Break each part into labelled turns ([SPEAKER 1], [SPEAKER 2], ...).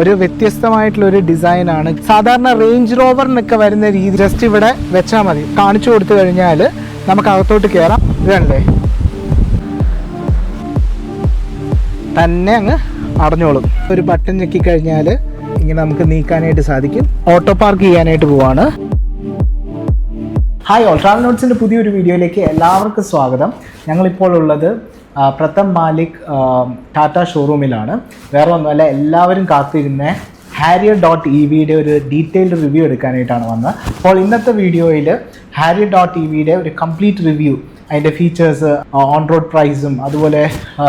[SPEAKER 1] ഒരു വ്യത്യസ്തമായിട്ടുള്ള ഒരു ഡിസൈനാണ്. സാധാരണ റേഞ്ച് റോവറിനൊക്കെ വരുന്ന രീതി ജസ്റ്റ് ഇവിടെ വെച്ചാൽ മതി. കാണിച്ചു കൊടുത്തു കഴിഞ്ഞാൽ നമുക്ക് അകത്തോട്ട് കയറാം. ഇതല്ലേ തന്നെ അങ്ങ് അടഞ്ഞോളും. ഒരു ബട്ടൺ ഞെക്കിക്കഴിഞ്ഞാൽ ഇങ്ങനെ നമുക്ക് നീക്കാനായിട്ട് സാധിക്കും. ഓട്ടോ പാർക്ക് ചെയ്യാനായിട്ട് പോവാണ്. ഹായ് ഓൾ, ട്രാവൽ നോട്ട്സിൻ്റെ പുതിയൊരു വീഡിയോയിലേക്ക് എല്ലാവർക്കും സ്വാഗതം. ഞങ്ങളിപ്പോൾ ഉള്ളത് പ്രഥം മാലിക് ടാറ്റ ഷോറൂമിലാണ്. വേറെ ഒന്നുമല്ല, എല്ലാവരും കാത്തിരുന്ന Harrier.EVയുടെ ഒരു ഡീറ്റെയിൽഡ് റിവ്യൂ എടുക്കാനായിട്ടാണ് വന്നത്. അപ്പോൾ ഇന്നത്തെ വീഡിയോയിൽ Harrier.EVയുടെ ഒരു കംപ്ലീറ്റ് റിവ്യൂ, അതിൻ്റെ ഫീച്ചേഴ്സ്, ഓൺ റോഡ് പ്രൈസും അതുപോലെ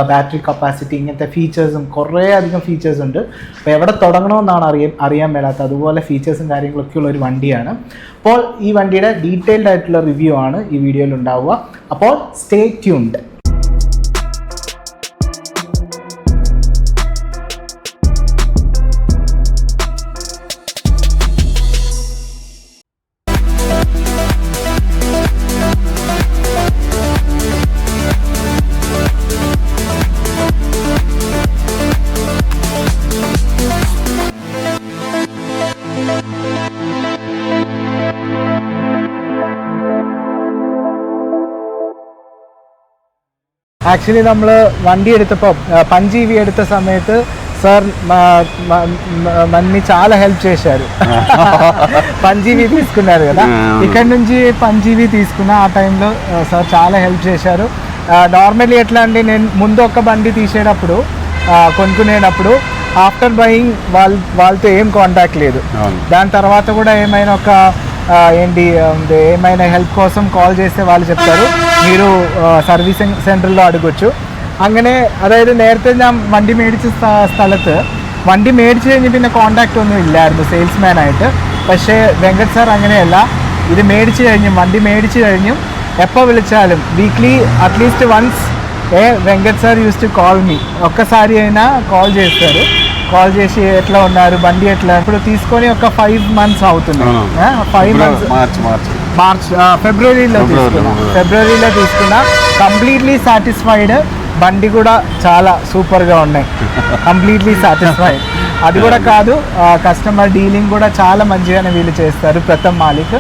[SPEAKER 1] ബാറ്ററി കപ്പാസിറ്റി, ഇങ്ങനത്തെ ഫീച്ചേഴ്സും കുറേ അധികം ഫീച്ചേഴ്സ് ഉണ്ട്. അപ്പോൾ എവിടെ തുടങ്ങണമെന്നാണ് അറിയാൻ മേലാത്ത അതുപോലെ ഫീച്ചേഴ്സും കാര്യങ്ങളൊക്കെ ഉള്ള ഒരു വണ്ടിയാണ്. അപ്പോൾ ഈ വണ്ടിയുടെ ഡീറ്റെയിൽഡ് ആയിട്ടുള്ള റിവ്യൂ ആണ് ഈ വീഡിയോയിൽ ഉണ്ടാവുക. അപ്പോൾ സ്റ്റേ ട്യൂൺഡ്. ആക്ച്വലി നമ്മൾ വണ്ടി എടുത്തപ്പോൾ పంచ్ EV എടുത്ത సమయത്ത് సార్ మన్ని చాలా హెల్ప్ చేశారు. పంచ్ EV తీసుకున్నారు కదా, ఇక్కడ నుంచి పంచ్ EV తీసుకున్న ఆ టైంలో సార్ చాలా హెల్ప్ చేశారు. నార్మల్లీ ఎట్లా అంటే నేను ముందు ఒక బండి తీసేటప్పుడు కొనుక్కునేటప్పుడు ఆఫ్టర్ బయింగ్ వాళ్ళతో ఏం కాంటాక్ట్ లేదు. దాని తర్వాత కూడా ఏమైనా ఒక ఏమైనా హెల్ప్ కోసం కాల్ చేస్తే వాళ్ళు చెప్తారు మీరు സർവീസിംഗ് സെൻറ്ററിലോ അടുക്കൊച്ചു. അങ്ങനെ അതായത് നേരത്തെ ഞാൻ വണ്ടി മേടിച്ച സ്ഥലത്ത് വണ്ടി മേടിച്ച് കഴിഞ്ഞ് പിന്നെ കോണ്ടാക്റ്റ് ഒന്നും ഇല്ലായിരുന്നു സെയിൽസ്മാനായിട്ട്. പക്ഷേ വെങ്കട്ട് സാർ അങ്ങനെയല്ല, ഇത് വണ്ടി മേടിച്ച് കഴിഞ്ഞും എപ്പോൾ విలిచాലും weekly at least once Venkat sir use to call me. ఒక్కసారి అయినా కాల్ చేస్తారు. కాల్ చేసి ఎట్లా ఉన్నారు, బండి ఎట్లా. ఇప్పుడు తీసుకొని ఒక 5 months అవుతుంది. 5 months మార్చ్ ఫిబ్రవరిలో తీసుకున్నా. Completely satisfied. బండి కూడా చాలా సూపర్గా ఉన్నాయి. Completely satisfied. అది కూడా కాదు, కస్టమర్ డీలింగ్ కూడా చాలా మంచిగానే వీళ్ళు చేస్తారు. ప్రథం మాలిక్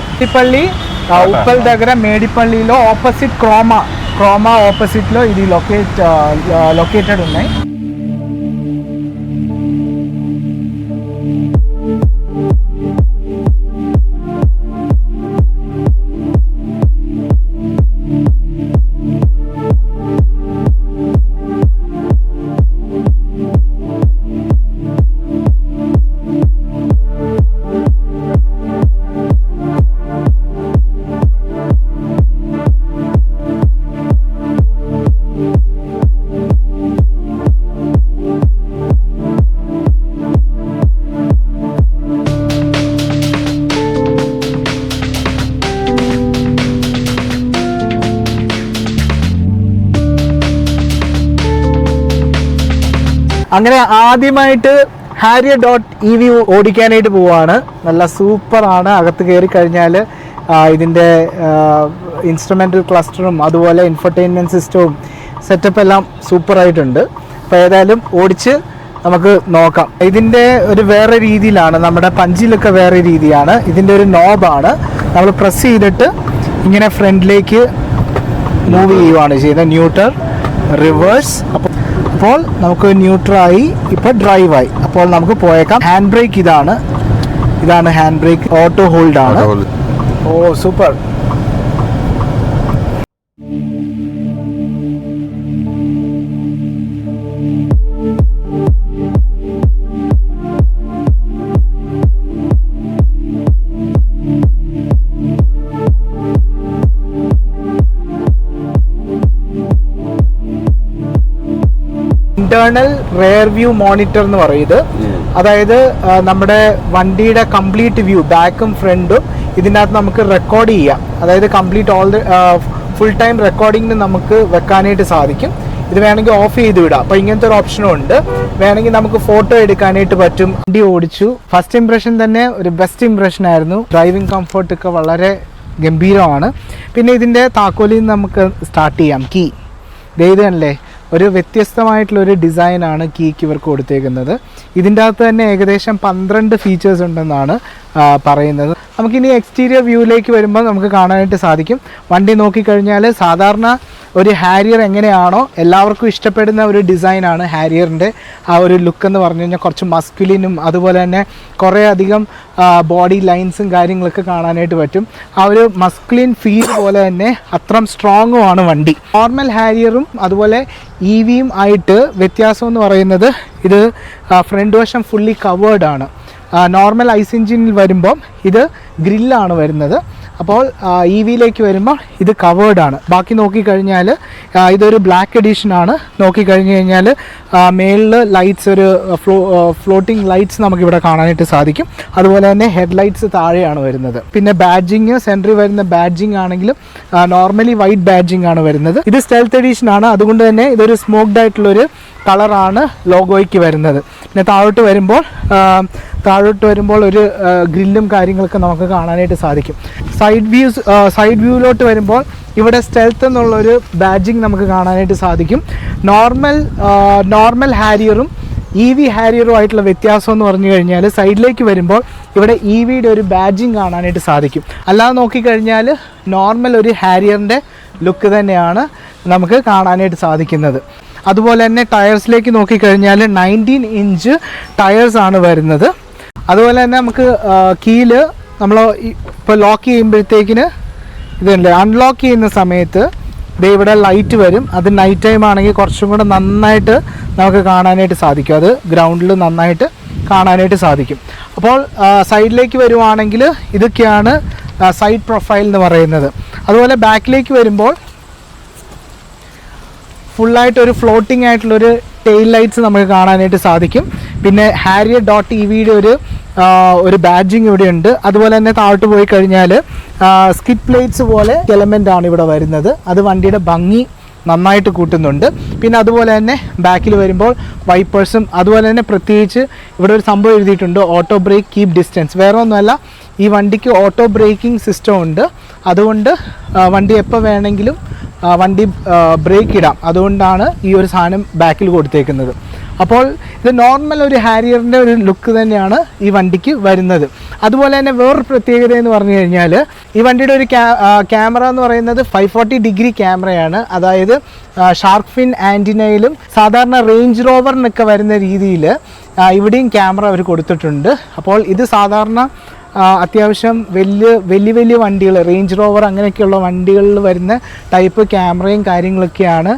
[SPEAKER 1] ఉప్పల్ దగ్గర మేడిపల్లిలో ఆపోజిట్ క్రోమా ఆపోజిట్లో ఇది లొకేటెడ్ ఉన్నాయి. അങ്ങനെ ആദ്യമായിട്ട് Harrier.EV ഓടിക്കാനായിട്ട് പോവാണ്. നല്ല സൂപ്പറാണ്. അകത്ത് കയറി കഴിഞ്ഞാൽ ഇതിൻ്റെ ഇൻസ്ട്രുമെൻ്റൽ ക്ലസ്റ്ററും അതുപോലെ ഇൻഫർടൈൻമെൻറ്റ് സിസ്റ്റവും സെറ്റപ്പ് എല്ലാം സൂപ്പറായിട്ടുണ്ട്. അപ്പോൾ ഏതായാലും ഓടിച്ച് നമുക്ക് നോക്കാം. ഇതിൻ്റെ ഒരു വേറെ രീതിയിലാണ്, നമ്മുടെ പഞ്ചിലൊക്കെ വേറെ രീതിയാണ്. ഇതിൻ്റെ ഒരു നോബാണ്, നമ്മൾ പ്രസ് ചെയ്തിട്ട് ഇങ്ങനെ ഫ്രണ്ടിലേക്ക് മൂവ് ചെയ്യുവാണ് ചെയ്യുന്നത്. Neutral, reverse. അപ്പോൾ നമുക്ക് ന്യൂട്രലായി, ഇപ്പോൾ ഡ്രൈവായി. അപ്പോൾ നമുക്ക് പോയേക്കാം. ഹാൻഡ് ബ്രേക്ക് ഇതാണ് ഹാൻഡ് ബ്രേക്ക്. ഓട്ടോ ഹോൾഡ് ആണ്. ഓ super. Internal rear view monitor എന്ന് പറയുന്നത്. അതായത് നമ്മുടെ വണ്ടിയുടെ കംപ്ലീറ്റ് വ്യൂ, ബാക്കും ഫ്രണ്ടും ഇതിനകത്ത് നമുക്ക് റെക്കോർഡ് ചെയ്യാം. അതായത് കംപ്ലീറ്റ് ഫുൾ ടൈം റെക്കോർഡിങ്ങിന് നമുക്ക് വെക്കാനായിട്ട് സാധിക്കും. ഇത് വേണമെങ്കിൽ ഓഫ് ചെയ്ത് വിടാം. അപ്പോൾ ഇങ്ങനത്തെ ഒരു ഓപ്ഷനും ഉണ്ട്. വേണമെങ്കിൽ നമുക്ക് ഫോട്ടോ എടുക്കാനായിട്ട് പറ്റും. വണ്ടി ഓടിച്ചു. ഫസ്റ്റ് ഇംപ്രഷൻ തന്നെ ഒരു ബെസ്റ്റ് ഇംപ്രഷൻ ആയിരുന്നു. ഡ്രൈവിംഗ് കംഫർട്ടൊക്കെ വളരെ ഗംഭീരമാണ്. പിന്നെ ഇതിൻ്റെ താക്കോലിൽ നിന്ന് നമുക്ക് സ്റ്റാർട്ട് ചെയ്യാം. കീ ഇത് കണ്ടല്ലേ, ഒരു വ്യത്യസ്തമായിട്ടുള്ളൊരു ഡിസൈനാണ് കീക്ക് ഇവർക്ക് കൊടുത്തേക്കുന്നത്. ഇതിൻ്റെ അകത്ത് തന്നെ ഏകദേശം 12 ഫീച്ചേഴ്സ് ഉണ്ടെന്നാണ് പറയുന്നത്. നമുക്കിനി എക്സ്റ്റീരിയർ വ്യൂവിലേക്ക് വരുമ്പോൾ നമുക്ക് കാണാനായിട്ട് സാധിക്കും. വണ്ടി നോക്കിക്കഴിഞ്ഞാൽ സാധാരണ ഒരു ഹാരിയർ എങ്ങനെയാണോ എല്ലാവർക്കും ഇഷ്ടപ്പെടുന്ന ഒരു ഡിസൈനാണ് ഹാരിയറിൻ്റെ ആ ഒരു ലുക്ക് എന്ന് പറഞ്ഞു കഴിഞ്ഞാൽ. കുറച്ച് മസ്കുലിനും അതുപോലെ തന്നെ കുറേ അധികം ബോഡി ലൈൻസും കാര്യങ്ങളൊക്കെ കാണാനായിട്ട് പറ്റും. ആ ഒരു മസ്കുലിൻ ഫീൽ പോലെ തന്നെ അത്രയും സ്ട്രോങ്ങുമാണ് വണ്ടി. നോർമൽ ഹാരിയറും അതുപോലെ EVയും ആയിട്ട് വ്യത്യാസം എന്ന് പറയുന്നത് ഇത് ഫ്രണ്ട് വശം ഫുള്ളി കവേർഡ് ആണ്. നോർമൽ ഐസ് എഞ്ചിനിൽ വരുമ്പോൾ ഇത് ഗ്രില്ലാണ് വരുന്നത്. അപ്പോൾ EVയിലേക്ക് വരുമ്പോൾ ഇത് കവേർഡാണ്. ബാക്കി നോക്കിക്കഴിഞ്ഞാൽ ഇതൊരു ബ്ലാക്ക് എഡിഷനാണ്. നോക്കിക്കഴിഞ്ഞ് കഴിഞ്ഞാൽ മേളിൽ ലൈറ്റ്സ് ഒരു ഫ്ലോട്ടിംഗ് ലൈറ്റ്സ് നമുക്കിവിടെ കാണാനായിട്ട് സാധിക്കും. അതുപോലെ തന്നെ ഹെഡ് ലൈറ്റ്സ് താഴെയാണ് വരുന്നത്. പിന്നെ ബാഡ്ജിങ് സെൻറ്ററിൽ വരുന്ന ബാഡ്ജിങ് ആണെങ്കിലും നോർമലി വൈറ്റ് ബാഡ്ജിങ് ആണ് വരുന്നത്. ഇത് സ്റ്റെൽത്ത് എഡിഷനാണ്. അതുകൊണ്ട് തന്നെ ഇതൊരു സ്മോക്ഡ് ആയിട്ടുള്ളൊരു കളറാണ് ലോഗോയ്ക്ക് വരുന്നത്. പിന്നെ താഴോട്ട് വരുമ്പോൾ ഒരു ഗ്രില്ലും കാര്യങ്ങളൊക്കെ നമുക്ക് കാണാനായിട്ട് സാധിക്കും. സൈഡ് വ്യൂവിലോട്ട് വരുമ്പോൾ ഇവിടെ സ്റ്റെൽത്ത് എന്നുള്ളൊരു ബാഡ്ജിങ് നമുക്ക് കാണാനായിട്ട് സാധിക്കും. നോർമൽ ഹാരിയറും EV ഹാരിയറും ആയിട്ടുള്ള വ്യത്യാസം എന്ന് പറഞ്ഞു കഴിഞ്ഞാൽ സൈഡിലേക്ക് വരുമ്പോൾ ഇവിടെ EVയുടെ ഒരു ബാഡ്ജിങ് കാണാനായിട്ട് സാധിക്കും. അല്ലാതെ നോക്കിക്കഴിഞ്ഞാൽ നോർമൽ ഒരു ഹാരിയറിൻ്റെ ലുക്ക് തന്നെയാണ് നമുക്ക് കാണാനായിട്ട് സാധിക്കുന്നത്. അതുപോലെ തന്നെ ടയേഴ്സിലേക്ക് നോക്കിക്കഴിഞ്ഞാൽ 19 ഇഞ്ച് ടയേഴ്സാണ് വരുന്നത്. അതുപോലെ തന്നെ നമുക്ക് കീല് നമ്മൾ ഇപ്പോൾ ലോക്ക് ചെയ്യുമ്പോഴത്തേക്കിന് ഇതുണ്ട്, അൺലോക്ക് ചെയ്യുന്ന സമയത്ത് ഇവിടെ ലൈറ്റ് വരും. അത് നൈറ്റ് ടൈം ആണെങ്കിൽ കുറച്ചും കൂടെ നന്നായിട്ട് നമുക്ക് കാണാനായിട്ട് സാധിക്കും. അത് ഗ്രൗണ്ടിൽ നന്നായിട്ട് കാണാനായിട്ട് സാധിക്കും. അപ്പോൾ സൈഡിലേക്ക് വരുവാണെങ്കിൽ ഇതൊക്കെയാണ് സൈഡ് പ്രൊഫൈൽ എന്ന് പറയുന്നത്. അതുപോലെ ബാക്കിലേക്ക് വരുമ്പോൾ ഫുള്ളായിട്ടൊരു ഫ്ലോട്ടിംഗ് ആയിട്ടുള്ളൊരു ടെയിൽ ലൈറ്റ്സ് നമുക്ക് കാണാനായിട്ട് സാധിക്കും. പിന്നെ ഹാരിയർ .EVയുടെ ഒരു ബാഡ്ജിങ് ഇവിടെ ഉണ്ട്. അതുപോലെ തന്നെ താഴോട്ട് പോയി കഴിഞ്ഞാൽ സ്കിഡ് പ്ലേറ്റ്സ് പോലെ എലമെൻ്റ് ആണ് ഇവിടെ വരുന്നത്. അത് വണ്ടിയുടെ ഭംഗി നന്നായിട്ട് കൂട്ടുന്നുണ്ട്. പിന്നെ അതുപോലെ തന്നെ ബാക്കിൽ വരുമ്പോൾ വൈപ്പേഴ്സും അതുപോലെ തന്നെ പ്രത്യേകിച്ച് ഇവിടെ ഒരു സംഭവം എഴുതിയിട്ടുണ്ട്, ഓട്ടോ ബ്രേക്ക് കീപ് ഡിസ്റ്റൻസ്. വേറെ ഒന്നുമല്ല, ഈ വണ്ടിക്ക് ഓട്ടോ ബ്രേക്കിംഗ് സിസ്റ്റം ഉണ്ട്. അതുകൊണ്ട് വണ്ടി എപ്പോൾ വേണമെങ്കിലും വണ്ടി ബ്രേക്ക് ഇടാം. അതുകൊണ്ടാണ് ഈ ഒരു സാധനം ബാക്കിൽ കൊടുത്തേക്കുന്നത്. അപ്പോൾ ഇത് നോർമൽ ഒരു ഹാരിയറിൻ്റെ ഒരു ലുക്ക് തന്നെയാണ് ഈ വണ്ടിക്ക് വരുന്നത്. അതുപോലെ തന്നെ വേറൊരു പ്രത്യേകത എന്ന് പറഞ്ഞു കഴിഞ്ഞാൽ ഈ വണ്ടിയുടെ ഒരു ക്യാമറ എന്ന് പറയുന്നത് 540 ഡിഗ്രി ക്യാമറയാണ്. അതായത് ഷാർക്ക് ഫിൻ ആൻറ്റിനയിലും സാധാരണ റേഞ്ച് റോവറിനൊക്കെ വരുന്ന രീതിയിൽ ഇവിടെയും ക്യാമറ അവർ കൊടുത്തിട്ടുണ്ട്. അപ്പോൾ ഇത് സാധാരണ അത്യാവശ്യം വലിയ വണ്ടികൾ, റേഞ്ച് റോവർ അങ്ങനെയൊക്കെയുള്ള വണ്ടികളിൽ വരുന്ന ടൈപ്പ് ക്യാമറയും കാര്യങ്ങളൊക്കെയാണ്.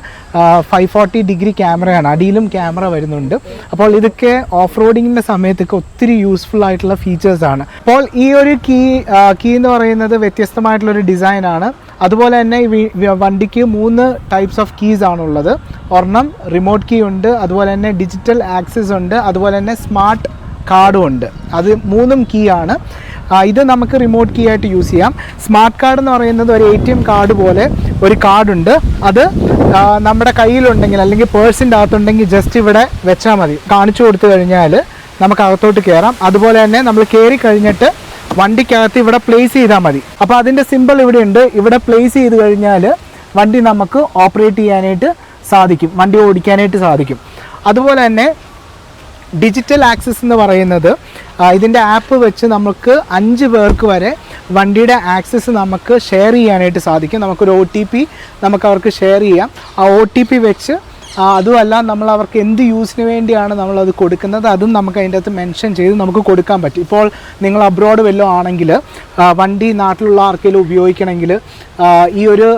[SPEAKER 1] 540 ഡിഗ്രി ക്യാമറയാണ്, അടിയിലും ക്യാമറ വരുന്നുണ്ട്. അപ്പോൾ ഇതൊക്കെ ഓഫ് റോഡിങ്ങിൻ്റെ സമയത്തൊക്കെ ഒത്തിരി യൂസ്ഫുൾ ആയിട്ടുള്ള ഫീച്ചേഴ്സാണ്. അപ്പോൾ ഈ ഒരു കീ എന്ന് പറയുന്നത് വ്യത്യസ്തമായിട്ടുള്ളൊരു ഡിസൈനാണ്. അതുപോലെ തന്നെ ഈ വണ്ടിക്ക് 3 ടൈപ്സ് ഓഫ് കീസ് ആണുള്ളത്. ഒരെണ്ണം റിമോട്ട് കീ ഉണ്ട്, അതുപോലെ തന്നെ ഡിജിറ്റൽ ആക്സസ് ഉണ്ട്, അതുപോലെ തന്നെ സ്മാർട്ട് കാർഡും ഉണ്ട്. അത് 3 കീ ആണ്. ഇത് നമുക്ക് റിമോട്ട് കീ ആയിട്ട് യൂസ് ചെയ്യാം. സ്മാർട്ട് കാർഡ് എന്ന് പറയുന്നത് ഒരു ATM കാർഡ് പോലെ ഒരു കാർഡുണ്ട്. അത് നമ്മുടെ കയ്യിലുണ്ടെങ്കിൽ അല്ലെങ്കിൽ പേഴ്സിൻ്റെ അകത്തുണ്ടെങ്കിൽ ജസ്റ്റ് ഇവിടെ വെച്ചാൽ മതി. കാണിച്ചു കൊടുത്തു കഴിഞ്ഞാൽ നമുക്ക് അകത്തോട്ട് കയറാം. അതുപോലെ തന്നെ നമ്മൾ കയറി കഴിഞ്ഞിട്ട് വണ്ടിക്കകത്ത് ഇവിടെ പ്ലേസ് ചെയ്താൽ മതി. അപ്പോൾ അതിൻ്റെ സിമ്പിൾ ഇവിടെ ഉണ്ട്. ഇവിടെ പ്ലേസ് ചെയ്ത് കഴിഞ്ഞാൽ വണ്ടി നമുക്ക് ഓപ്പറേറ്റ് ചെയ്യാനായിട്ട് സാധിക്കും, വണ്ടി ഓടിക്കാനായിട്ട് സാധിക്കും. അതുപോലെ തന്നെ ഡിജിറ്റൽ ആക്സസ് എന്ന് പറയുന്നത് ഇതിൻ്റെ ആപ്പ് വെച്ച് നമുക്ക് 5 പേർക്ക് വരെ വണ്ടിയുടെ ആക്സസ് നമുക്ക് ഷെയർ ചെയ്യാനായിട്ട് സാധിക്കും. നമുക്കൊരു OTP നമുക്ക് അവർക്ക് ഷെയർ ചെയ്യാം. ആ OTP വെച്ച് അതുമല്ല നമ്മൾ അവർക്ക് എന്ത് യൂസിന് വേണ്ടിയാണ് നമ്മളത് കൊടുക്കുന്നത് അതും നമുക്ക് അതിൻ്റെ അകത്ത് മെൻഷൻ ചെയ്ത് നമുക്ക് കൊടുക്കാൻ പറ്റും. ഇപ്പോൾ നിങ്ങൾ അബ്രോഡ് വല്ലതും ആണെങ്കിൽ വണ്ടി നാട്ടിലുള്ള ആർക്കെങ്കിലും ഉപയോഗിക്കണമെങ്കിൽ ഈ ഒരു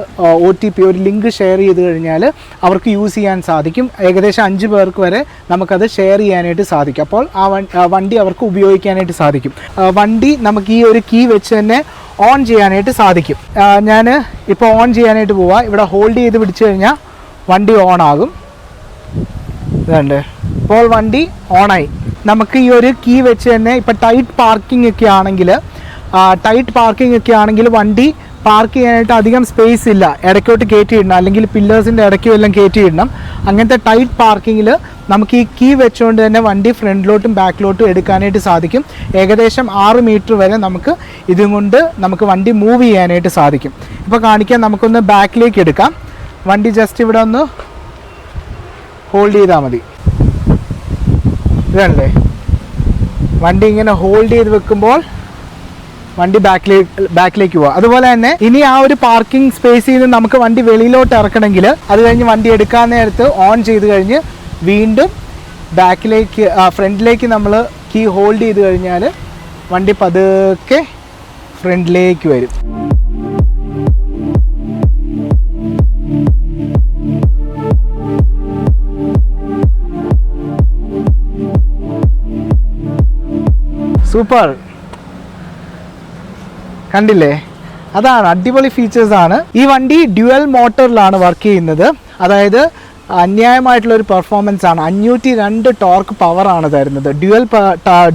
[SPEAKER 1] OTP ഒരു ലിങ്ക് ഷെയർ ചെയ്ത് കഴിഞ്ഞാൽ അവർക്ക് യൂസ് ചെയ്യാൻ സാധിക്കും. ഏകദേശം 5 പേർക്ക് വരെ നമുക്കത് ഷെയർ ചെയ്യാനായിട്ട് സാധിക്കും. അപ്പോൾ ആ വണ്ടി അവർക്ക് ഉപയോഗിക്കാനായിട്ട് സാധിക്കും. വണ്ടി നമുക്ക് ഈ ഒരു കീ വെച്ച് തന്നെ ഓൺ ചെയ്യാനായിട്ട് സാധിക്കും. ഞാൻ ഇപ്പോൾ ഓൺ ചെയ്യാനായിട്ട് പോവാം. ഇവിടെ ഹോൾഡ് ചെയ്ത് പിടിച്ചു കഴിഞ്ഞാൽ വണ്ടി ഓൺ ആകും. ഇതുണ്ട്, ഇപ്പോൾ വണ്ടി ഓണായി. നമുക്ക് ഈ ഒരു കീ വെച്ച് തന്നെ ഇപ്പം ടൈറ്റ് പാർക്കിംഗ് ഒക്കെ ആണെങ്കിൽ വണ്ടി പാർക്ക് ചെയ്യാനായിട്ട് അധികം സ്പേസ് ഇല്ല, ഇടയ്ക്കോട്ട് കയറ്റിയിടണം, അല്ലെങ്കിൽ പില്ലേഴ്സിൻ്റെ ഇടയ്ക്കും എല്ലാം കയറ്റിയിടണം. അങ്ങനത്തെ ടൈറ്റ് പാർക്കിങ്ങിൽ നമുക്ക് ഈ കീ വെച്ചുകൊണ്ട് തന്നെ വണ്ടി ഫ്രണ്ടിലോട്ടും ബാക്കിലോട്ടും എടുക്കാനായിട്ട് സാധിക്കും. ഏകദേശം 6 മീറ്റർ വരെ നമുക്ക് ഇതും കൊണ്ട് നമുക്ക് വണ്ടി മൂവ് ചെയ്യാനായിട്ട് സാധിക്കും. ഇപ്പോൾ കാണിക്കാൻ നമുക്കൊന്ന് ബാക്കിലേക്ക് എടുക്കാം. വണ്ടി ജസ്റ്റ് ഇവിടെ ഒന്ന് ഹോൾഡ് ചെയ്താൽ മതി. ഇതല്ലേ വണ്ടി ഇങ്ങനെ ഹോൾഡ് ചെയ്ത് വെക്കുമ്പോൾ വണ്ടി ബാക്കിലേക്ക് പോവാം. അതുപോലെ തന്നെ ഇനി ആ ഒരു പാർക്കിംഗ് സ്പേസിൽ നിന്ന് നമുക്ക് വണ്ടി വെളിയിലോട്ട് ഇറക്കണമെങ്കിൽ അത് കഴിഞ്ഞ് വണ്ടി എടുക്കാൻ നേരത്ത് ഓൺ ചെയ്ത് കഴിഞ്ഞ് വീണ്ടും ഫ്രണ്ടിലേക്ക് നമ്മൾ കീ ഹോൾഡ് ചെയ്ത് കഴിഞ്ഞാൽ വണ്ടി പതുക്കെ ഫ്രണ്ടിലേക്ക് വരും. സൂപ്പർ, കണ്ടില്ലേ? അതാണ് അടിപൊളി ഫീച്ചേഴ്സാണ്. ഈ വണ്ടി ഡ്യുവൽ മോട്ടറിലാണ് വർക്ക് ചെയ്യുന്നത്. അതായത് അന്യായമായിട്ടുള്ള ഒരു പെർഫോമൻസ് ആണ്. 502 ടോർക്ക് പവറാണ് തരുന്നത്.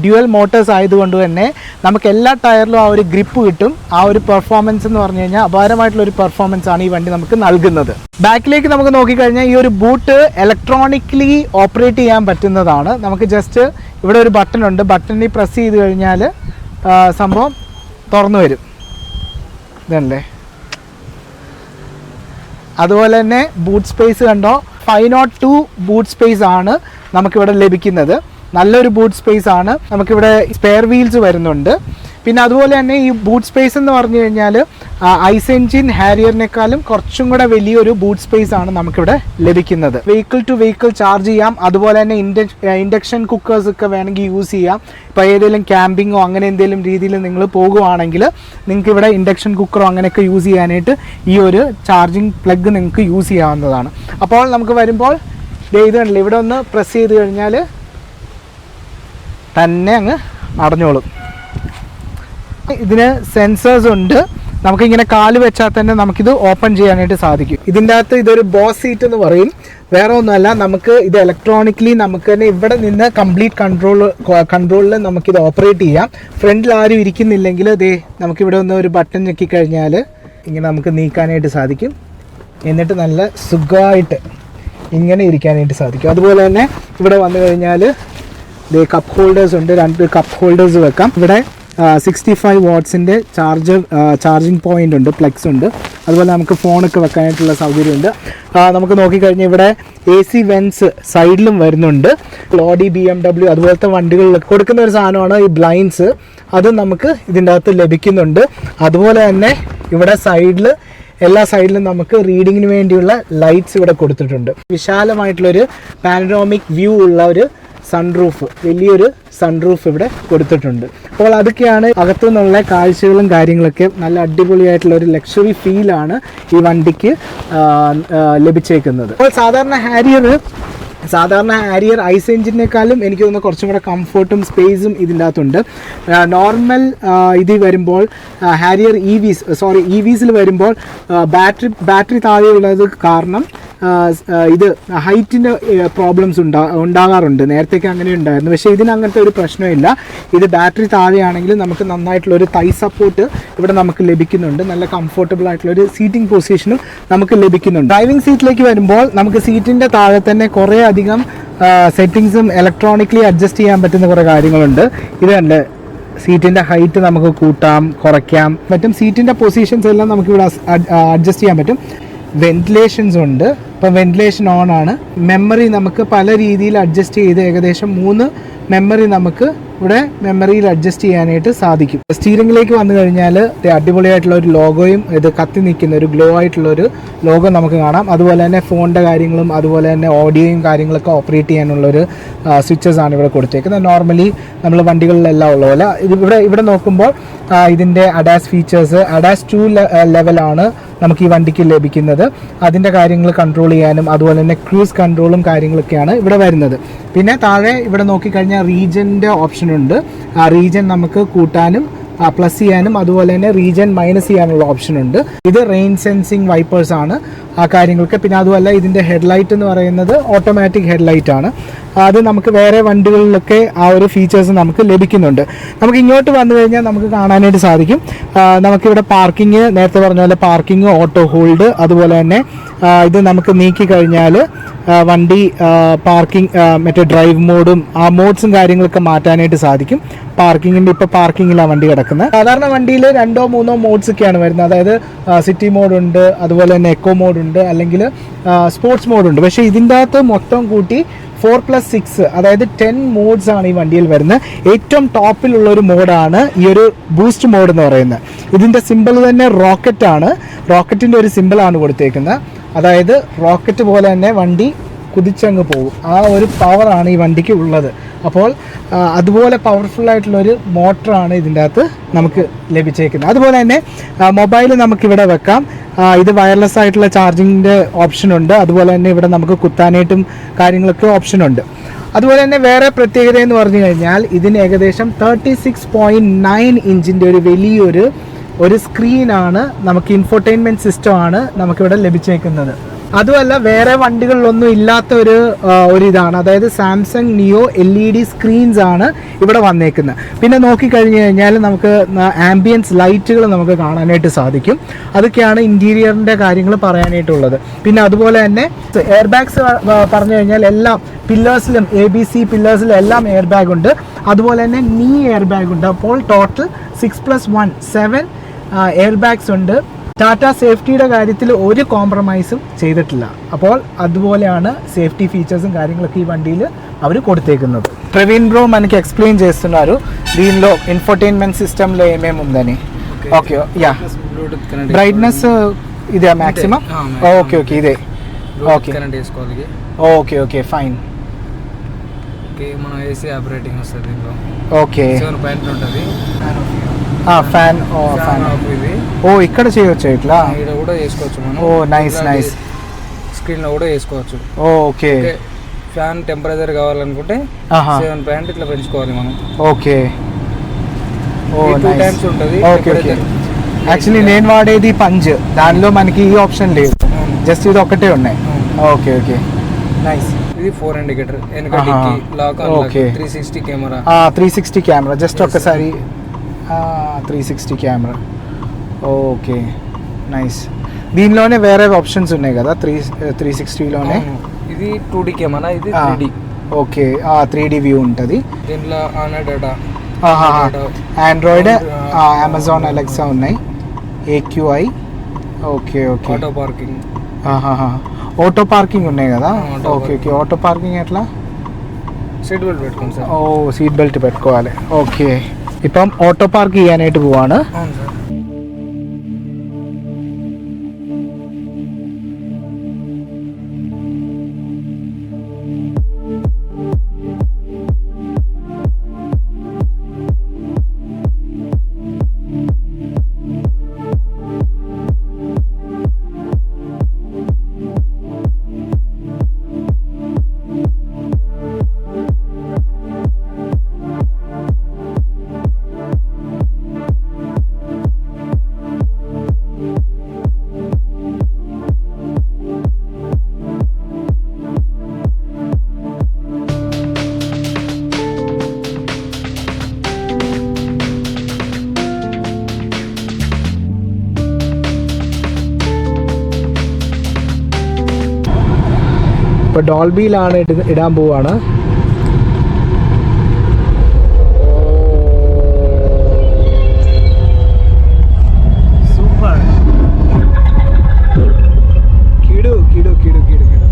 [SPEAKER 1] ഡ്യുവൽ മോട്ടേഴ്സ് ആയതുകൊണ്ട് തന്നെ നമുക്ക് എല്ലാ ടയറിലും ആ ഒരു ഗ്രിപ്പ് കിട്ടും. ആ ഒരു പെർഫോമൻസ് എന്ന് പറഞ്ഞു കഴിഞ്ഞാൽ അപാരമായിട്ടുള്ള ഒരു പെർഫോമൻസ് ആണ് ഈ വണ്ടി നമുക്ക് നൽകുന്നത്. ബാക്കിലേക്ക് നമുക്ക് നോക്കിക്കഴിഞ്ഞാൽ ഈ ഒരു ബൂട്ട് ഇലക്ട്രോണിക്കലി ഓപ്പറേറ്റ് ചെയ്യാൻ പറ്റുന്നതാണ്. നമുക്ക് ജസ്റ്റ് ഇവിടെ ഒരു ബട്ടൺ ഉണ്ട്. ബട്ടണിൽ പ്രസ് ചെയ്ത് കഴിഞ്ഞാൽ സംഭവം തുറന്നു വരും. ഇതല്ലേ? അതുപോലെ തന്നെ ബൂട്ട് സ്പേസ് കണ്ടോ, 502 ബൂട്ട് സ്പേസ് ആണ് നമുക്കിവിടെ ലഭിക്കുന്നത്. നല്ലൊരു ബൂട്ട് സ്പേസ് ആണ്. നമുക്കിവിടെ സ്പെയർ വീൽസ് വരുന്നുണ്ട്. പിന്നെ അതുപോലെ തന്നെ ഈ ബൂട്ട് സ്പേസ് എന്ന് പറഞ്ഞു കഴിഞ്ഞാൽ ഐസ് എൻജിൻ ഹാരിയറിനേക്കാളും കുറച്ചും കൂടെ വലിയൊരു ബൂട്ട് സ്പേസ് ആണ് നമുക്കിവിടെ ലഭിക്കുന്നത്. വെഹിക്കിൾ ടു വെഹിക്കിൾ ചാർജ് ചെയ്യാം. അതുപോലെ തന്നെ ഇൻഡക്ഷൻ കുക്കേഴ്സ് ഒക്കെ വേണമെങ്കിൽ യൂസ് ചെയ്യാം. ഇപ്പോൾ ഏതെങ്കിലും ക്യാമ്പിങ്ങോ അങ്ങനെ എന്തെങ്കിലും രീതിയിൽ നിങ്ങൾ പോകുവാണെങ്കിൽ നിങ്ങൾക്ക് ഇവിടെ ഇൻഡക്ഷൻ കുക്കറോ അങ്ങനെയൊക്കെ യൂസ് ചെയ്യാനായിട്ട് ഈ ഒരു ചാർജിങ് പ്ലഗ് നിങ്ങൾക്ക് യൂസ് ചെയ്യാവുന്നതാണ്. അപ്പോൾ നമുക്ക് വരുമ്പോൾ ഇത് കണ്ടില്ല, ഇവിടെ ഒന്ന് പ്രസ് ചെയ്ത് കഴിഞ്ഞാൽ തന്നെ അങ്ങ് അടഞ്ഞോളും. ഇതിന് സെൻസേഴ്സ് ഉണ്ട്. നമുക്കിങ്ങനെ കാല് വെച്ചാൽ തന്നെ നമുക്കിത് ഓപ്പൺ ചെയ്യാനായിട്ട് സാധിക്കും. ഇതിൻ്റെ അകത്ത് ഇതൊരു ബോസ് സീറ്റ് എന്ന് പറയും. വേറെ ഒന്നുമല്ല, നമുക്ക് ഇത് ഇലക്ട്രോണിക്കലി നമുക്ക് തന്നെ ഇവിടെ നിന്ന് കംപ്ലീറ്റ് കൺട്രോളിൽ നമുക്കിത് ഓപ്പറേറ്റ് ചെയ്യാം. ഫ്രണ്ടിൽ ആരും ഇരിക്കുന്നില്ലെങ്കിൽ നമുക്കിവിടെ ഒന്ന് ഒരു ബട്ടൺ ഞെക്കിക്കഴിഞ്ഞാൽ ഇങ്ങനെ നമുക്ക് നീക്കാനായിട്ട് സാധിക്കും. എന്നിട്ട് നല്ല സുഖമായിട്ട് ഇങ്ങനെ ഇരിക്കാനായിട്ട് സാധിക്കും. അതുപോലെ തന്നെ ഇവിടെ വന്നു കഴിഞ്ഞാൽ കപ്പ് ഹോൾഡേഴ്സ് ഉണ്ട്. 2 കപ്പ് ഹോൾഡേഴ്സ് വെക്കാം. ഇവിടെ 65 വാട്ട്സിൻ്റെ ചാർജിങ് പോയിൻ്റ് ഉണ്ട്, പ്ലഗ്സ് ഉണ്ട്. അതുപോലെ നമുക്ക് ഫോണൊക്കെ വെക്കാനായിട്ടുള്ള സൗകര്യമുണ്ട്. നമുക്ക് നോക്കിക്കഴിഞ്ഞാൽ ഇവിടെ AC വെൻസ് സൈഡിലും വരുന്നുണ്ട്. ഓഡി BMW അതുപോലത്തെ വണ്ടികളിലൊക്കെ കൊടുക്കുന്ന ഒരു സാധനമാണ് ഈ ബ്ലൈൻഡ്സ്. അത് നമുക്ക് ഇതിൻ്റെ അകത്ത് ലഭിക്കുന്നുണ്ട്. അതുപോലെ തന്നെ ഇവിടെ എല്ലാ സൈഡിലും നമുക്ക് റീഡിങ്ങിന് വേണ്ടിയുള്ള ലൈറ്റ്സ് ഇവിടെ കൊടുത്തിട്ടുണ്ട്. വിശാലമായിട്ടുള്ളൊരു പാനറോമിക് വ്യൂ ഉള്ള ഒരു സൺറൂഫ്, വലിയൊരു സൺറൂഫ് ഇവിടെ കൊടുത്തിട്ടുണ്ട്. അപ്പോൾ അതൊക്കെയാണ് അകത്തു നിന്നുള്ള കാഴ്ചകളും കാര്യങ്ങളൊക്കെ. നല്ല അടിപൊളിയായിട്ടുള്ള ഒരു ലക്ഷറി ഫീലാണ് ഈ വണ്ടിക്ക് ലഭിച്ചേക്കുന്നത്. അപ്പോൾ സാധാരണ ഹാരിയർ ഐസ് എഞ്ചിനേക്കാളും എനിക്ക് തോന്നുന്നു കുറച്ചും കൂടെ കംഫർട്ടും സ്പേസും ഇതിൻ്റെ അകത്തുണ്ട്. നോർമൽ ഇതിൽ വരുമ്പോൾ ഹാരിയർ EVസിൽ വരുമ്പോൾ ബാറ്ററി താഴെയുള്ളത് കാരണം ഇത് ഹൈറ്റിൻ്റെ പ്രോബ്ലംസ് ഉണ്ടാകാറുണ്ട്. നേരത്തേക്ക് അങ്ങനെ ഉണ്ടായിരുന്നു. പക്ഷേ ഇതിന് അങ്ങനത്തെ ഒരു പ്രശ്നമില്ല. ഇത് ബാറ്ററി താഴെയാണെങ്കിൽ നമുക്ക് നന്നായിട്ടുള്ളൊരു തൈ സപ്പോർട്ട് ഇവിടെ നമുക്ക് ലഭിക്കുന്നുണ്ട്. നല്ല കംഫർട്ടബിൾ ആയിട്ടുള്ളൊരു സീറ്റിംഗ് പൊസിഷനും നമുക്ക് ലഭിക്കുന്നുണ്ട്. ഡ്രൈവിംഗ് സീറ്റിലേക്ക് വരുമ്പോൾ നമുക്ക് സീറ്റിൻ്റെ താഴെ തന്നെ കുറേ അധികം സെറ്റിങ്സും ഇലക്ട്രോണിക്കലി അഡ്ജസ്റ്റ് ചെയ്യാൻ പറ്റുന്ന കുറേ കാര്യങ്ങളുണ്ട്. ഇത് കണ്ട് സീറ്റിൻ്റെ ഹൈറ്റ് നമുക്ക് കൂട്ടാം, കുറയ്ക്കാം പറ്റും. സീറ്റിൻ്റെ പൊസിഷൻസ് എല്ലാം നമുക്കിവിടെ അഡ്ജസ്റ്റ് ചെയ്യാൻ പറ്റും. വെന്റിലേഷൻസ് ഉണ്ട്. ഇപ്പം വെന്റിലേഷൻ ഓൺ ആണ്. മെമ്മറി നമുക്ക് പല രീതിയിൽ അഡ്ജസ്റ്റ് ചെയ്ത് ഏകദേശം 3 മെമ്മറി നമുക്ക് ഇവിടെ മെമ്മറിയിൽ അഡ്ജസ്റ്റ് ചെയ്യാനായിട്ട് സാധിക്കും. സ്റ്റീറിംഗിലേക്ക് വന്നു കഴിഞ്ഞാൽ അടിപൊളിയായിട്ടുള്ള ഒരു ലോഗോയും ഇത് കത്തി നിൽക്കുന്ന ഒരു ഗ്ലോ ആയിട്ടുള്ളൊരു ലോഗോ നമുക്ക് കാണാം. അതുപോലെ തന്നെ ഫോണിൻ്റെ കാര്യങ്ങളും അതുപോലെ തന്നെ ഓഡിയോയും കാര്യങ്ങളൊക്കെ ഓപ്പറേറ്റ് ചെയ്യാനുള്ളൊരു സ്വിച്ചസ് ആണ് ഇവിടെ കൊടുത്തേക്കുന്നത്. നോർമലി നമ്മൾ വണ്ടികളിലെല്ലാം ഉള്ള പോലെ ഇവിടെ നോക്കുമ്പോൾ ഇതിൻ്റെ അഡാസ് ഫീച്ചേഴ്സ് അഡാസ് 2 ലെവലാണ് നമുക്ക് ഈ വണ്ടിക്ക് ലഭിക്കുന്നത്. അതിൻ്റെ കാര്യങ്ങൾ കൺട്രോൾ ചെയ്യാനും അതുപോലെ തന്നെ ക്രൂസ് കൺട്രോളും കാര്യങ്ങളൊക്കെയാണ് ഇവിടെ വരുന്നത്. പിന്നെ താഴെ ഇവിടെ നോക്കിക്കഴിഞ്ഞാൽ റീജൻ്റെ ഓപ്ഷൻ ഉണ്ട്. ആ റീജൻ നമുക്ക് കൂട്ടാനും പ്ലസ് ചെയ്യാനും അതുപോലെ തന്നെ റീജൻ മൈനസ് ചെയ്യാനുള്ള ഓപ്ഷൻ ഉണ്ട്. ഇത് റെയിൻ സെൻസിങ് വൈപ്പേഴ്സ് ആണ് ആ കാര്യങ്ങൾക്ക്. പിന്നെ അതുമല്ല ഇതിൻ്റെ ഹെഡ്ലൈറ്റ് എന്ന് പറയുന്നത് ഓട്ടോമാറ്റിക് ഹെഡ്ലൈറ്റ് ആണ്. അത് നമുക്ക് വേറെ വണ്ടികളിലൊക്കെ ആ ഒരു ഫീച്ചേഴ്സ് നമുക്ക് ലഭിക്കുന്നുണ്ട്. നമുക്ക് ഇങ്ങോട്ട് വന്നു കഴിഞ്ഞാൽ നമുക്ക് കാണാനായിട്ട് സാധിക്കും. നമുക്കിവിടെ പാർക്കിങ്, നേരത്തെ പറഞ്ഞ പോലെ പാർക്കിംഗ്, ഓട്ടോ ഹോൾഡ്, അതുപോലെ തന്നെ ഇത് നമുക്ക് നീക്കി കഴിഞ്ഞാൽ വണ്ടി പാർക്കിംഗ് മറ്റേ ഡ്രൈവ് മോഡും ആ മോഡ്സും കാര്യങ്ങളൊക്കെ മാറ്റാനായിട്ട് സാധിക്കും. പാർക്കിങ്ങിൻ്റെ ഇപ്പോൾ പാർക്കിങ്ങിലാണ് വണ്ടി കിടക്കുന്നത്. സാധാരണ വണ്ടിയിൽ 2 or 3 മോഡ്സ് ഒക്കെയാണ് വരുന്നത്. അതായത് സിറ്റി മോഡുണ്ട്, അതുപോലെ തന്നെ എക്കോ മോഡുണ്ട്, അല്ലെങ്കിൽ സ്പോർട്സ് മോഡുണ്ട്. പക്ഷേ ഇതിൻ്റെ അകത്ത് മൊത്തം കൂട്ടി 4+6 അതായത് 10 മോഡ്സ് ആണ് ഈ വണ്ടിയിൽ വരുന്നത്. ഏറ്റവും ടോപ്പിലുള്ള ഒരു മോഡാണ് ഈ ഒരു ബൂസ്റ്റ് മോഡ് എന്ന് പറയുന്നത്. ഇതിൻ്റെ സിമ്പിൾ തന്നെ റോക്കറ്റ് ആണ്. റോക്കറ്റിൻ്റെ ഒരു സിമ്പിളാണ് കൊടുത്തേക്കുന്നത്. അതായത് റോക്കറ്റ് പോലെ തന്നെ വണ്ടി കുതിച്ചങ്ങ് പോകും. ആ ഒരു പവറാണ് ഈ വണ്ടിക്ക് ഉള്ളത്. അപ്പോൾ അതുപോലെ പവർഫുള്ളായിട്ടുള്ളൊരു മോട്ടറാണ് ഇതിൻ്റെ അകത്ത് നമുക്ക് ലഭിച്ചേക്കുന്നത്. അതുപോലെ തന്നെ മൊബൈൽ നമുക്കിവിടെ വെക്കാം. ഇത് വയർലെസ് ആയിട്ടുള്ള ചാർജിങ്ങിൻ്റെ ഓപ്ഷനുണ്ട്. അതുപോലെ തന്നെ ഇവിടെ നമുക്ക് കുത്താനായിട്ടും കാര്യങ്ങളൊക്കെ ഓപ്ഷനുണ്ട്. അതുപോലെ തന്നെ വേറെ പ്രത്യേകത എന്ന് പറഞ്ഞു കഴിഞ്ഞാൽ ഇതിന് ഏകദേശം 36.9 ഇഞ്ചിൻ്റെ ഒരു വലിയൊരു സ്ക്രീനാണ്, നമുക്ക് ഇൻഫോർടൈൻമെൻറ്റ് സിസ്റ്റമാണ് നമുക്കിവിടെ ലഭിച്ചേക്കുന്നത്. അതുമല്ല വേറെ വണ്ടികളിലൊന്നും ഇല്ലാത്ത ഒരു ഇതാണ്, അതായത് സാംസങ് നിയോ LED സ്ക്രീൻസ് ആണ് ഇവിടെ വന്നേക്കുന്നത്. പിന്നെ നോക്കിക്കഴിഞ്ഞ് കഴിഞ്ഞാൽ നമുക്ക് ആംബിയൻസ് ലൈറ്റുകൾ നമുക്ക് കാണാനായിട്ട് സാധിക്കും. അതൊക്കെയാണ് ഇൻറ്റീരിയറിൻ്റെ കാര്യങ്ങൾ പറയാനായിട്ടുള്ളത്. പിന്നെ അതുപോലെ തന്നെ എയർ ബാഗ്സ് പറഞ്ഞു കഴിഞ്ഞാൽ എല്ലാം പില്ലേഴ്സിലും ABC പില്ലേഴ്സിലും എല്ലാം എയർ ബാഗ് ഉണ്ട്. അതുപോലെ തന്നെ നീ എയർ ബാഗ് ഉണ്ട്. അപ്പോൾ ടോട്ടൽ 6+1 7 എയർ ബാഗ്സ് ഉണ്ട്. ടാറ്റ സേഫ്റ്റിയുടെ കാര്യത്തിൽ ഒരു കോംപ്രമൈസും ചെയ്തിട്ടില്ല. അപ്പോൾ അതുപോലെയാണ് సేఫ్టీ ఫీచర్స్ കാര്യങ്ങളൊക്കെ ఈ వண்டிയിൽ അവർ കൊടുത്തേക്കുന്നത്. ప్రవీణ్ బ్రో మనకి ఎక్స్ప్లెయిన్ చేస్తున్నారు దీనిలో ఇన్ఫోటైన్మెంట్ సిస్టంలో ఏమేమి ఉందని. ఓకే యా బ్రైట్నెస్ ఇదే మాక్సిమం. ఓకే ఓకే ఇదే ఓకే కనెక్ట్ చేసుకోవాలి. Okay okay fine. ఓకే మన ఏసీ ఆపరేటింగ్ వస్తుంది దీనిలో. ఓకే 7 పాయింట్ ఉంటుంది. ఫ్యాన్ ఆఫ్ ఇది. ఓ ఇక్కడ చేయొచ్చు ఇట్లా ఇక్కడ కూడా చేసుకోవచ్చు మనం. ఓ నైస్ నైస్. స్క్రీన్ లో కూడా చేసుకోవచ్చు. ఓకే. ఫ్యాన్ టెంపరేచర్ కావాలనుకుంటే 7 పాయింట్ ఇట్లా పెంచుకోవాలి మనం. ఓకే. ఓ నైస్. 2 టైమ్స్ ఉంటుంది. Okay okay. యాక్చువల్లీ నేను వాడేది పంజ్, దానిలో మనకి ఈ ఆప్షన్ లేదు, జస్ట్ ఇది ఒకటే ఉన్నాయి. Okay okay nice. ఇది 4 ఇండికేటర్, వెనక dickey lock unlock, 360 camera. 360 camera just ఒక్కసారి 360 కెమెరా. Okay nice. దీనిలోనే వేరే ఆప్షన్స్ ఉన్నాయి కదా 360లోనే. ఇది 2D కెమెరా, ఇది 3D. ఓకే 3D వ్యూ ఉంటుంది దీంట్లో. ఆండ్రాయిడ్, అమెజాన్ అలెక్సా ఉన్నాయి, AQI. Okay okay. Auto parking. Auto parking ఉన్నాయి కదా. Okay okay. ఆటో పార్కింగ్ ఎట్లా? సీట్ బెల్ట్ పెట్టుకోండి సార్. ఓ సీట్ బెల్ట్ పెట్టుకోవాలి. ఓకే. ഇപ്പം ഓട്ടോ പാർക്ക് ചെയ്യാനായിട്ട് പോവാണ്. ഇപ്പോൾ ഡോൾബിയിലാണ് ഇടാൻ പോവാണ്. സൂപ്പർ. കിടു കിടു കിടു കിടു കിടു.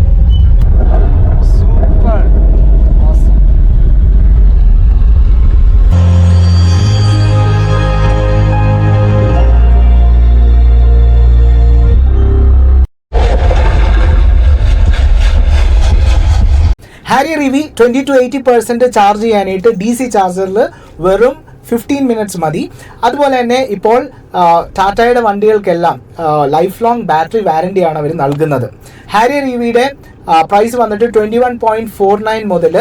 [SPEAKER 1] Super. Harrier EV 20 to 80% charge ചെയ്യാനായിട്ട് DC ചാർജറിൽ വെറും 15 minutes മതി. അതുപോലെ തന്നെ ഇപ്പോൾ ടാറ്റയുടെ വണ്ടികൾക്കെല്ലാം ലൈഫ് ലോങ് ബാറ്ററി വാറണ്ടിയാണ് അവർ നൽകുന്നത്. ഹാരിയർ EVയുടെ പ്രൈസ് വന്നിട്ട് 21.49 മുതൽ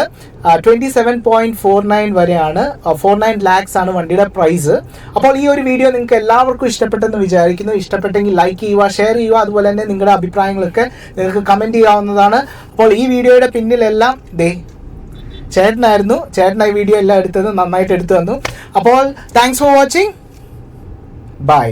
[SPEAKER 1] 27.49 വരെയാണ്. 49 lakhs ആണ് വണ്ടിയുടെ പ്രൈസ്. അപ്പോൾ ഈ ഒരു വീഡിയോ നിങ്ങൾക്ക് എല്ലാവർക്കും ഇഷ്ടപ്പെട്ടെന്ന് വിചാരിക്കുന്നു. ഇഷ്ടപ്പെട്ടെങ്കിൽ ലൈക്ക് ചെയ്യുക, ഷെയർ ചെയ്യുക. അതുപോലെ തന്നെ നിങ്ങളുടെ അഭിപ്രായങ്ങളൊക്കെ നിങ്ങൾക്ക് കമൻറ്റ് ചെയ്യാവുന്നതാണ്. അപ്പോൾ ഈ വീഡിയോയുടെ പിന്നിലെല്ലാം ചേട്ടനായിരുന്നു. ചേട്ടനായി വീഡിയോ എല്ലാം എടുത്തത് നന്നായിട്ട് എടുത്തു തന്നു. അപ്പോൾ താങ്ക്സ് ഫോർ വാച്ചിങ്. ബൈ.